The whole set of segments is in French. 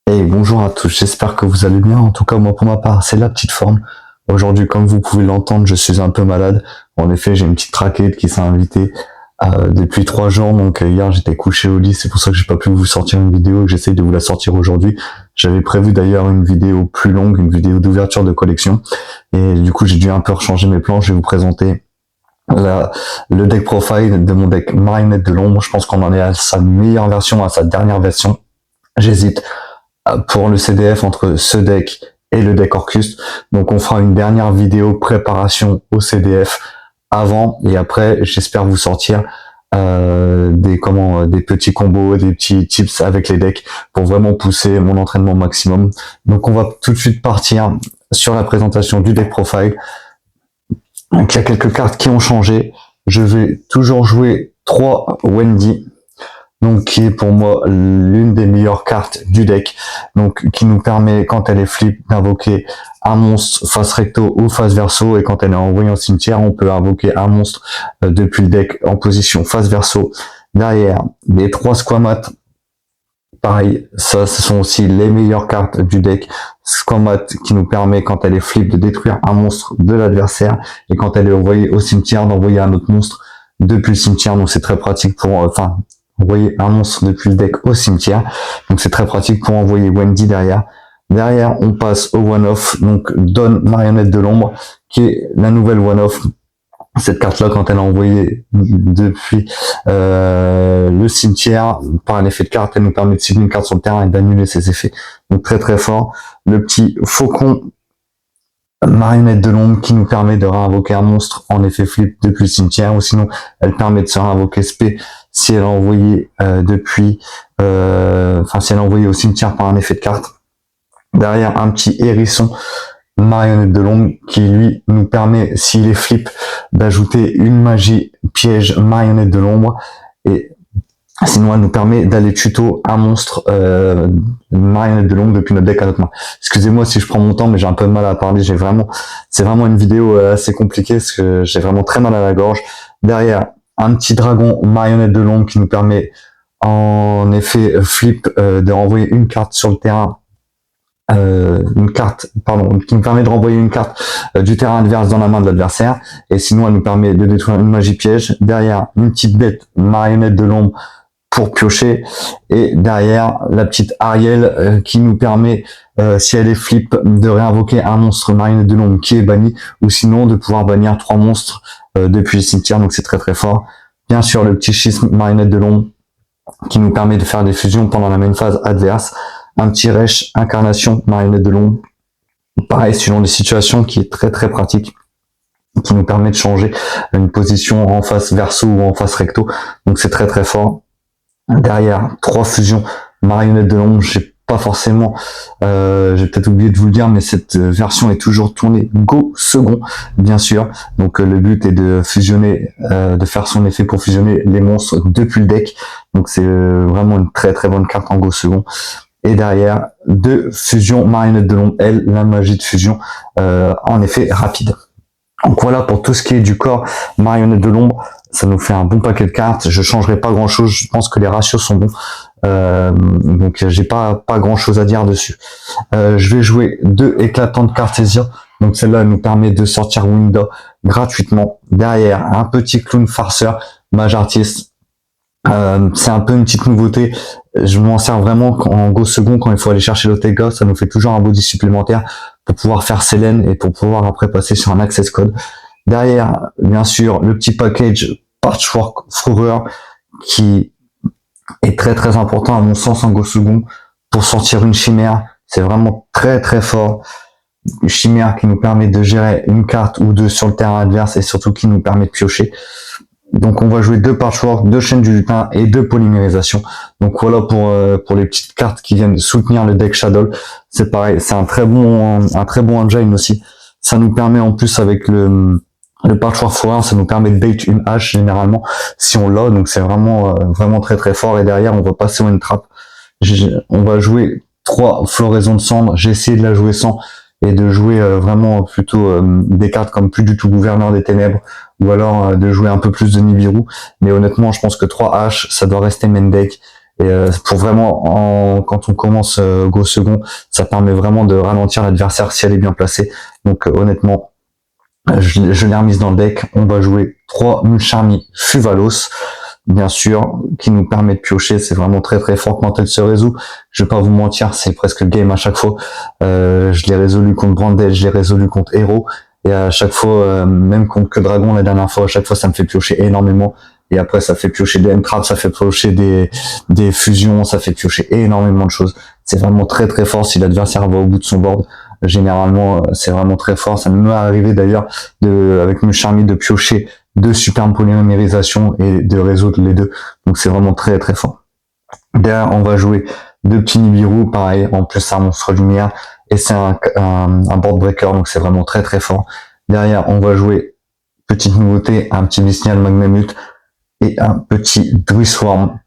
Et bonjour à tous, j'espère que vous allez bien. En tout cas, moi pour ma part, c'est la petite forme. Aujourd'hui, comme vous pouvez l'entendre, je suis un peu malade. En effet, j'ai une petite trachée qui s'est invitée depuis 3 jours. Donc hier, j'étais couché au lit. C'est pour ça que j'ai pas pu vous sortir une vidéo et que j'essaye de vous la sortir aujourd'hui. J'avais prévu d'ailleurs une vidéo plus longue, une vidéo d'ouverture de collection. Et du coup, j'ai dû un peu rechanger mes plans. Je vais vous présenter le deck profile de mon deck Marionnette de l'ombre. Je pense qu'on en est à sa meilleure version, à sa dernière version. J'hésite pour le CDF entre ce deck et le deck Orcus. Donc on fera une dernière vidéo préparation au CDF avant et après j'espère vous sortir des petits combos, des petits tips avec les decks pour vraiment pousser mon entraînement au maximum. Donc on va tout de suite partir sur la présentation du deck profile. Donc il y a quelques cartes qui ont changé. Je vais toujours jouer 3 Wendy, donc qui est pour moi l'une des meilleures cartes du deck, donc qui nous permet quand elle est flip d'invoquer un monstre face recto ou face verso, et quand elle est envoyée en cimetière on peut invoquer un monstre depuis le deck en position face verso. Derrière, les 3 Squamat, pareil, ça ce sont aussi les meilleures cartes du deck. Squamat qui nous permet quand elle est flip de détruire un monstre de l'adversaire, et quand elle est envoyée au cimetière d'envoyer un autre monstre depuis le cimetière, donc c'est très pratique pour envoyer un monstre depuis le deck au cimetière. Donc c'est très pratique pour envoyer Wendy derrière. Derrière, on passe au one-off, donc Donne Marionnette de l'ombre, qui est la nouvelle one-off. Cette carte-là, quand elle est envoyée depuis le cimetière, par un effet de carte, elle nous permet de signer une carte sur le terrain et d'annuler ses effets. Donc très très fort. Le petit faucon Marionnette de l'ombre qui nous permet de réinvoquer un monstre en effet flip depuis le cimetière, ou sinon elle permet de se réinvoquer spé si elle est envoyée si elle est envoyée au cimetière par un effet de carte. Derrière, un petit hérisson Marionnette de l'ombre qui lui nous permet, s'il est flip, d'ajouter une magie piège Marionnette de l'ombre, et sinon elle nous permet d'aller tuto un monstre Marionnette de l'ombre depuis notre deck à notre main. Excusez-moi si je prends mon temps, mais j'ai un peu de mal à parler. C'est vraiment une vidéo assez compliquée parce que j'ai vraiment très mal à la gorge. Derrière, un petit dragon Marionnette de l'ombre qui nous permet en effet flip de renvoyer une carte sur le terrain. Qui nous permet de renvoyer une carte du terrain adverse dans la main de l'adversaire, et sinon elle nous permet de détruire une magie piège. Derrière, une petite bête Marionnette de l'ombre pour piocher, et derrière la petite Ariel qui nous permet, si elle est flip, de réinvoquer un monstre Marionnette de l'ombre qui est banni, ou sinon de pouvoir bannir 3 monstres depuis le cimetière, donc c'est très très fort. Bien sûr, le petit schisme Marionnette de l'ombre qui nous permet de faire des fusions pendant la main phase adverse. Un petit Resh incarnation Marionnette de l'ombre, pareil selon les situations, qui est très très pratique, qui nous permet de changer une position en face verso ou en face recto, donc c'est très très fort. Derrière, 3 fusions Marionnette de l'ombre. J'ai pas forcément, j'ai peut-être oublié de vous le dire, mais cette version est toujours tournée go second, bien sûr. Donc le but est de fusionner, de faire son effet pour fusionner les monstres depuis le deck. Donc c'est vraiment une très très bonne carte en go second. Et derrière, 2 fusions Marionnette de l'ombre, elle, la magie de fusion, en effet rapide. Donc voilà pour tout ce qui est du corps Marionnette de l'ombre. Ça nous fait un bon paquet de cartes. Je changerai pas grand chose. Je pense que les ratios sont bons. Donc j'ai pas grand chose à dire dessus. Je vais jouer 2 éclatantes Cartésia. Donc celle-là nous permet de sortir Winda gratuitement. Derrière, un petit clown farceur mage artiste. C'est un peu une petite nouveauté. Je m'en sers vraiment en go second quand il faut aller chercher l'Otega. Ça nous fait toujours un body supplémentaire pour pouvoir faire Selene et pour pouvoir après passer sur un access code. Derrière, bien sûr, le petit package Patchwork Fureur qui est très très important à mon sens en go second pour sortir une chimère. C'est vraiment très très fort. Une chimère qui nous permet de gérer une carte ou 2 sur le terrain adverse, et surtout qui nous permet de piocher. Donc on va jouer 2 Patchwork, 2 chaînes du lutin et 2 polymérisation. Donc voilà pour les petites cartes qui viennent soutenir le deck Shadow. C'est pareil, c'est un très bon engine aussi. Ça nous permet en plus avec le Patchwork Forain, ça nous permet de bait une hache généralement si on l'a. Donc c'est vraiment vraiment très très fort. Et derrière on va passer au une trap. On va jouer 3 Floraison de cendre. J'ai essayé de la jouer sans, et de jouer vraiment plutôt des cartes comme plus du tout Gouverneur des Ténèbres, ou alors de jouer un peu plus de Nibiru. Mais honnêtement, je pense que 3 H, ça doit rester main deck. Et pour vraiment, quand on commence Go second, ça permet vraiment de ralentir l'adversaire si elle est bien placée. Donc honnêtement, je l'ai remise dans le deck. On va jouer 3 Mulcharmy Fuvalos, bien sûr, qui nous permet de piocher. C'est vraiment très très fort quand elle se résout. Je vais pas vous mentir, c'est presque le game à chaque fois. Je l'ai résolu contre Branded, je l'ai résolu contre Hero. Et à chaque fois, même contre que Dragon la dernière fois, à chaque fois ça me fait piocher énormément. Et après ça fait piocher des M-Traps, ça fait piocher des fusions, ça fait piocher énormément de choses. C'est vraiment très très fort si l'adversaire va au bout de son board. Généralement, c'est vraiment très fort. Ça m'est arrivé d'ailleurs avec Mulcharmy de piocher 2 superbes polymérisations et de résoudre les 2. Donc c'est vraiment très très fort. Derrière, on va jouer 2 petits Nibiru, pareil, en plus c'est un monstre lumière et c'est un board breaker, donc c'est vraiment très très fort. Derrière, on va jouer, petite nouveauté, un petit Visnial Magnamut et un petit Druiswarm.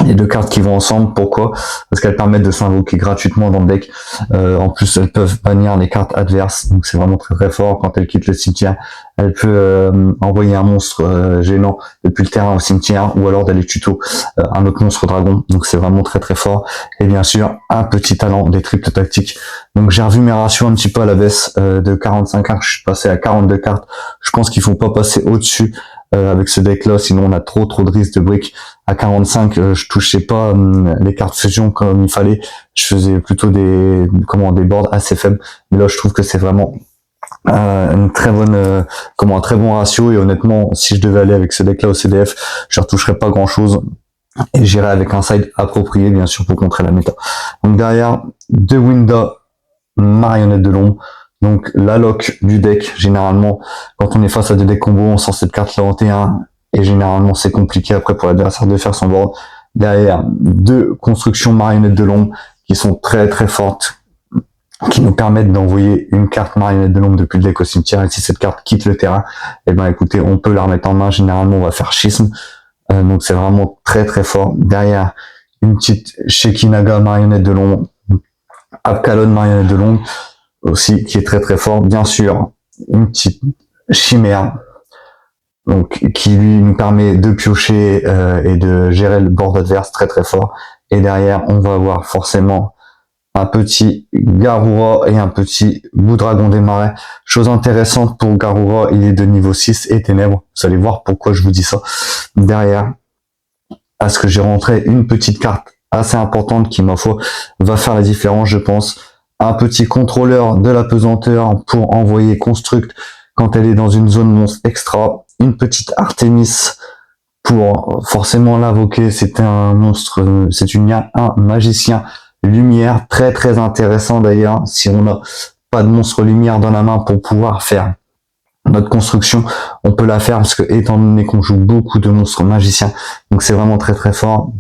Les 2 cartes qui vont ensemble, pourquoi? Parce qu'elles permettent de s'invoquer gratuitement dans le deck. En plus, elles peuvent bannir les cartes adverses, donc c'est vraiment très très fort. Quand elles quittent le cimetière, elle peut envoyer un monstre gênant depuis le terrain au cimetière, ou alors d'aller tuto un autre monstre dragon. Donc c'est vraiment très très fort. Et bien sûr, un petit talent des triples tactiques. Donc j'ai revu mes ratios un petit peu à la baisse, de 45 cartes, je suis passé à 42 cartes. Je pense qu'il faut pas passer au-dessus avec ce deck là, sinon on a trop de risques de briques. À 45, je touchais pas les cartes fusion comme il fallait, je faisais plutôt des boards assez faibles, mais là je trouve que c'est vraiment une très bonne un très bon ratio. Et honnêtement, si je devais aller avec ce deck là au CDF, je retoucherais pas grand chose et j'irais avec un side approprié bien sûr pour contrer la méta. Donc derrière, 2 Winda Marionnette de l'ombre. Donc la lock du deck, généralement, quand on est face à des decks combos, on sort cette carte là en T1, et généralement c'est compliqué après pour l'adversaire de faire son board. Derrière, 2 constructions marionnettes de l'ombre qui sont très très fortes, qui nous permettent d'envoyer une carte marionnette de l'ombre depuis le deck au cimetière, et si cette carte quitte le terrain, et ben écoutez, on peut la remettre en main. Généralement on va faire schisme, donc c'est vraiment très très fort. Derrière, une petite Shekinaga marionnette de l'ombre, Abkalon marionnette de l'ombre, aussi qui est très très fort. Bien sûr, une petite chimère, donc qui lui nous permet de piocher et de gérer le board adverse très très fort. Et derrière, on va avoir forcément un petit Garura et un petit Boudragon des Marais. Chose intéressante pour Garura, il est de niveau 6 et ténèbres. Vous allez voir pourquoi je vous dis ça. Derrière, à ce que j'ai rentré une petite carte assez importante qui, ma foi, va faire la différence, je pense. Un petit contrôleur de la pesanteur pour envoyer Construct quand elle est dans une zone monstre extra. Une petite Artemis pour forcément l'invoquer. C'est un monstre, un magicien lumière, très très intéressant d'ailleurs. Si on n'a pas de monstre lumière dans la main pour pouvoir faire notre construction, on peut la faire parce que étant donné qu'on joue beaucoup de monstres magiciens, donc c'est vraiment très très fort.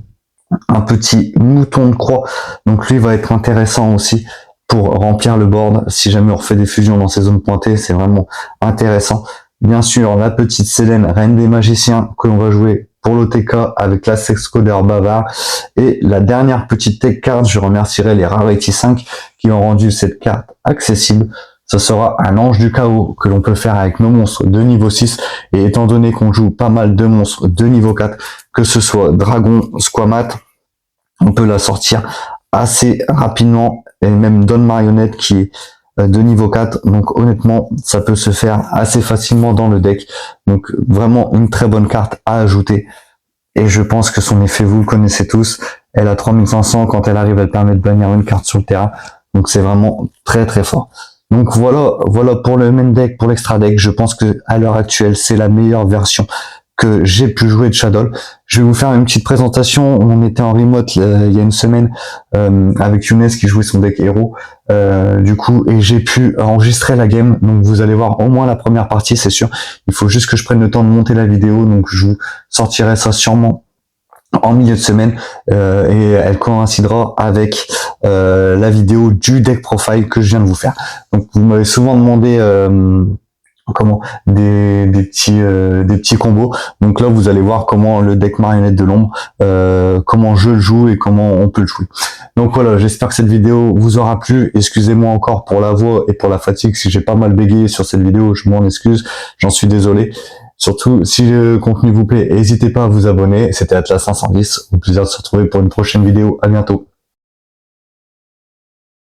Un petit mouton de croix, donc lui va être intéressant aussi pour remplir le board. Si jamais on refait des fusions dans ces zones pointées, c'est vraiment intéressant. Bien sûr, la petite Célène, reine des magiciens, que l'on va jouer pour l'OTK avec la Sexcoder bavard. Et la dernière petite tech card, je remercierai les Rarity 5 qui ont rendu cette carte accessible. Ce sera un ange du chaos que l'on peut faire avec nos monstres de niveau 6. Et étant donné qu'on joue pas mal de monstres de niveau 4, que ce soit Dragon, Squamat, on peut la sortir assez rapidement. Et même Don Marionnette qui est de niveau 4. Donc honnêtement, ça peut se faire assez facilement dans le deck. Donc vraiment une très bonne carte à ajouter. Et je pense que son effet, vous le connaissez tous. Elle a 3500. Quand elle arrive, elle permet de bannir une carte sur le terrain. Donc c'est vraiment très très fort. Donc voilà pour le main deck, pour l'extra deck. Je pense que à l'heure actuelle, c'est la meilleure version que j'ai pu jouer de Shadow. Je vais vous faire une petite présentation. On était en remote il y a une semaine avec Younes qui jouait son deck héros. Du coup, et j'ai pu enregistrer la game. Donc vous allez voir au moins la première partie, c'est sûr. Il faut juste que je prenne le temps de monter la vidéo. Donc je vous sortirai ça sûrement en milieu de semaine et elle coïncidera avec la vidéo du deck profile que je viens de vous faire. Donc vous m'avez souvent demandé des petits combos. Donc là vous allez voir comment le deck marionnette de l'ombre, comment je le joue et comment on peut le jouer. Donc voilà, j'espère que cette vidéo vous aura plu. Excusez-moi encore pour la voix et pour la fatigue si j'ai pas mal bégayé sur cette vidéo, je m'en excuse, j'en suis désolé. Surtout, si le contenu vous plaît, n'hésitez pas à vous abonner. C'était Atlas 510. Au plaisir de se retrouver pour une prochaine vidéo. À bientôt.